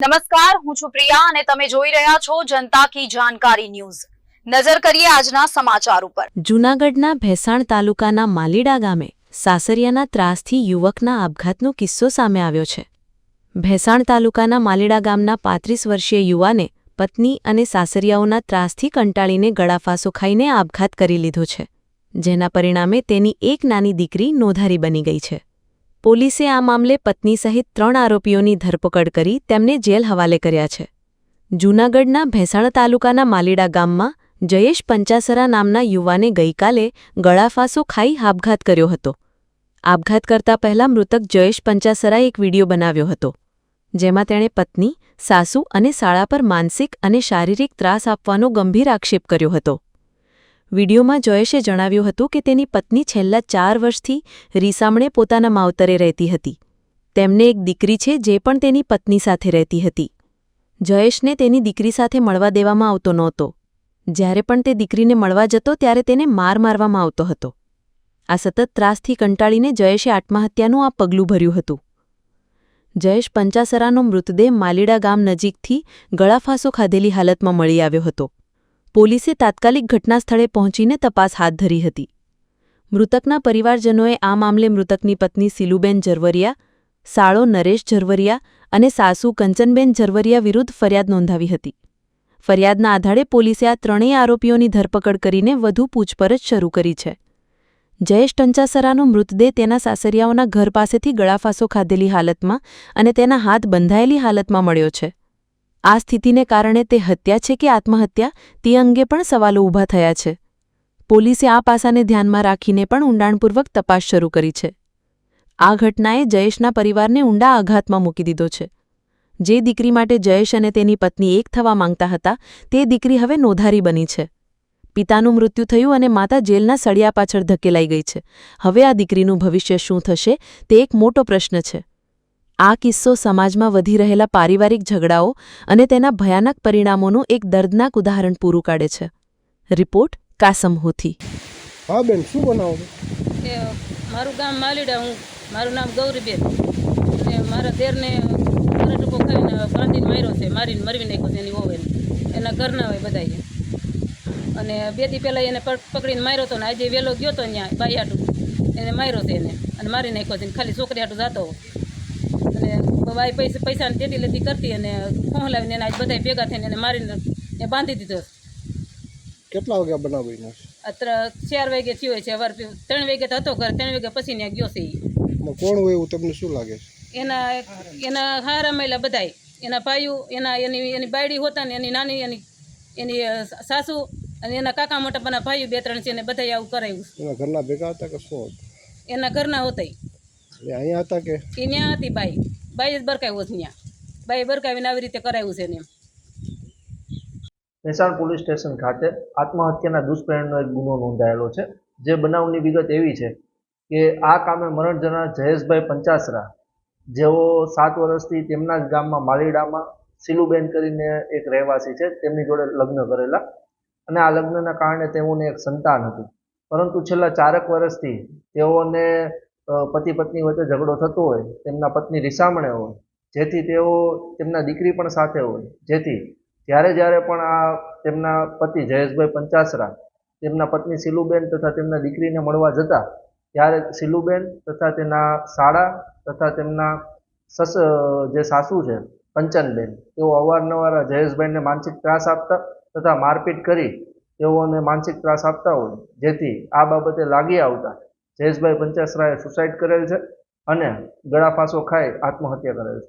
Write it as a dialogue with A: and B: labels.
A: નમસ્કાર, હું છું પ્રિયા અને તમે જોઈ રહ્યા છો જનતા કી જાણકારી ન્યૂઝ। નજર કરીએ આજના સમાચાર ઉપર।
B: જૂનાગઢના ભેસાણ તાલુકાના માલીડા ગામે સાસરિયાના ત્રાસથી યુવકના આપઘાતનો કિસ્સો સામે આવ્યો છે। ભેસાણ તાલુકાના માલીડા ગામના 35 વર્ષીય યુવાને પત્ની અને સાસરિયાઓના ત્રાસથી કંટાળીને ગળાફાંસો ખાઈને આપઘાત કરી લીધો છે, જેના પરિણામે તેની એક નાની દીકરી નોંધારી બની ગઈ છે। પોલીસે આ મામલે પત્ની સહિત 3 આરોપીઓની ધરપકડ કરી તેમને જેલ હવાલે કર્યા છે। જૂનાગઢના ભેસાણ તાલુકાના માલીડા ગામમાં જયેશ પંચાસરા નામના યુવાને ગઈકાલે ગળાફાંસો ખાઈ આપઘાત કર્યો હતો। આપઘાત કરતા પહેલા મૃતક જયેશ પંચાસરાએ એક વિડીયો બનાવ્યો હતો, જેમાં તેણે પત્ની, સાસુ અને શાળા પર માનસિક અને શારીરિક ત્રાસ આપવાનો ગંભીર આક્ષેપ કર્યો હતો। વિડીયોમાં જયેશે જણાવ્યું હતું કે તેની પત્ની છેલ્લા 4 વર્ષથી રીસામણે પોતાના માવતરે રહેતી હતી। તેમને એક દીકરી છે જે પણ તેની પત્ની સાથે રહેતી હતી। જયેશને તેની દીકરી સાથે મળવા દેવામાં આવતો નહોતો। જ્યારે પણ તે દીકરીને મળવા જતો ત્યારે તેને મારવામાં આવતો હતો। આ સતત ત્રાસથી કંટાળીને જયેશે આત્મહત્યાનું આ પગલું ભર્યું હતું। જયેશ પંચાસરાનો મૃતદેહ માલીડા ગામ નજીકથી ગળાફાંસો ખાધેલી હાલતમાં મળી આવ્યો હતો। પોલીસે તાત્કાલિક ઘટનાસ્થળે પહોંચીને તપાસ હાથ ધરી હતી। મૃતકના પરિવારજનોએ આ મામલે મૃતકની પત્ની સિલુબેન ઝરવરિયા, સાળો નરેશ ઝરવરિયા અને સાસુ કંચનબેન ઝરવરિયા વિરુદ્ધ ફરિયાદ નોંધાવી હતી। ફરિયાદના આધારે પોલીસે આ 3 આરોપીઓની ધરપકડ કરીને વધુ પૂછપરછ શરૂ કરી છે। જયેશ પંચાસરાનો મૃતદેહ તેના સાસરિયાઓના ઘર પાસેથી ગળાફાંસો ખાધેલી હાલતમાં અને તેના હાથ બંધાયેલી હાલતમાં મળ્યો છે। આ સ્થિતિને કારણે તે હત્યા છે કે આત્મહત્યા તે અંગે પણ સવાલો ઊભા થયા છે। પોલીસે આ પાસાને ધ્યાનમાં રાખીને પણ ઊંડાણપૂર્વક તપાસ શરૂ કરી છે। આ ઘટનાએ જયેશના પરિવારને ઊંડા આઘાતમાં મૂકી દીધો છે। જે દીકરી માટે જયેશ અને તેની પત્ની એક થવા માંગતા હતા, તે દીકરી હવે નોંધારી બની છે। પિતાનું મૃત્યુ થયું અને માતા જેલના સળિયા પાછળ ધકેલાઈ ગઈ છે। હવે આ દીકરીનું ભવિષ્ય શું થશે તે એક મોટો પ્રશ્ન છે। આ કિસ્સો સમાજમાં વધી રહેલા પારિવારિક ઝઘડાઓ અને તેના ભયાનક પરિણામોનું એક દર્દનાક ઉદાહરણ પૂરું પાડે છે। રિપોર્ટ કાસમ હોથી।
C: હા બેન, શું બનાવો
D: કે મારું ગામ માલીડા, મારું નામ ગૌરીબેન અને મારા દેરને ટૂંકો ખાઈને બાંધીને માર્યો છે, મારીને મરવી નાખ્યો છે એની ઓવેને, એના ઘરના હોય બધાએ। અને 2 દી પહેલાં એને પકડીને માર્યો હતો ને આજે વહેલો ગયો હતો ત્યાં બાઈ હાટું એને માર્યો છે એને અને મારી નાખ્યો છે। ખાલી છોકરી હાટું જતો અને બાઈ પૈસાની તેટી લેતી કરતી અને ફોહલાવીને એને આજ બધા ભેગા થઈને એને મારીને એ બાંધી દીધો।
C: કેટલા વાગ્યા બનાવીને?
D: 4 વાગે થયો છે, સવાર 3 વાગે તો હતો ઘર, 3 વાગે પછી ત્યાં ગયો છે એ।
C: કોણ હોય એવું તમને શું લાગે છે?
D: એના હારા મહિલા બધાય, એના ભાઈઓ, એની બાયડી હોતા ને એની નાની એની સાસુ અને એના કાકા મોટા બના ભાઈઓ 2-3 છે ને બધાય આવું કરાવ્યું।
C: એના ઘરના ભેગા હતા કે શું?
D: એના ઘરના હોતા
C: અહીંયા હતા કે
D: એ ત્યાં હતી બાઈ જ બરકાવ્યો છે ત્યાં, બાઈ બરકાવીને આવી રીતે કરાવ્યું છે ને।
E: ભેસાણ પોલીસ સ્ટેશન ખાતે આત્મહત્યાના દુષ્પ્રેરણનો એક ગુનો નોંધાયેલો છે। જે બનાવની વિગત એવી છે કે આ કામે મરણ જનાર જયેશભાઈ પંચાસરા, જેઓ 7 વર્ષથી તેમના જ ગામમાં માલીડામાં સિલુબેન કરીને એક રહેવાસી છે, તેમની જોડે લગ્ન કરેલા અને આ લગ્નના કારણે તેઓને એક સંતાન હતું। પરંતુ છેલ્લા 4 વર્ષથી તેઓને પતિ પત્ની વચ્ચે ઝઘડો થતો હોય, તેમના પત્ની રીસામણે હોય, જેથી તેઓ તેમના દીકરી પણ સાથે હોય, જેથી જ્યારે પણ આ તેમના પતિ જયેશભાઈ પંચાસરા તેમના પત્ની સિલુબેન તથા તેમના દીકરીને મળવા જતા, ત્યારે સિલુબેન તથા તેના શાળા તથા તેમના જે સાસુ છે કંચનબેન, તેઓ અવારનવાર જયેશભાઈને માનસિક ત્રાસ આપતા તથા મારપીટ કરી તેઓને માનસિક ત્રાસ આપતા હોય, જેથી આ બાબતે લાગી આવતા જયેશભાઈ પંચાસરાએ સુસાઇડ કરેલ છે અને ગળાફાંસો ખાઈ આત્મહત્યા કરેલ છે।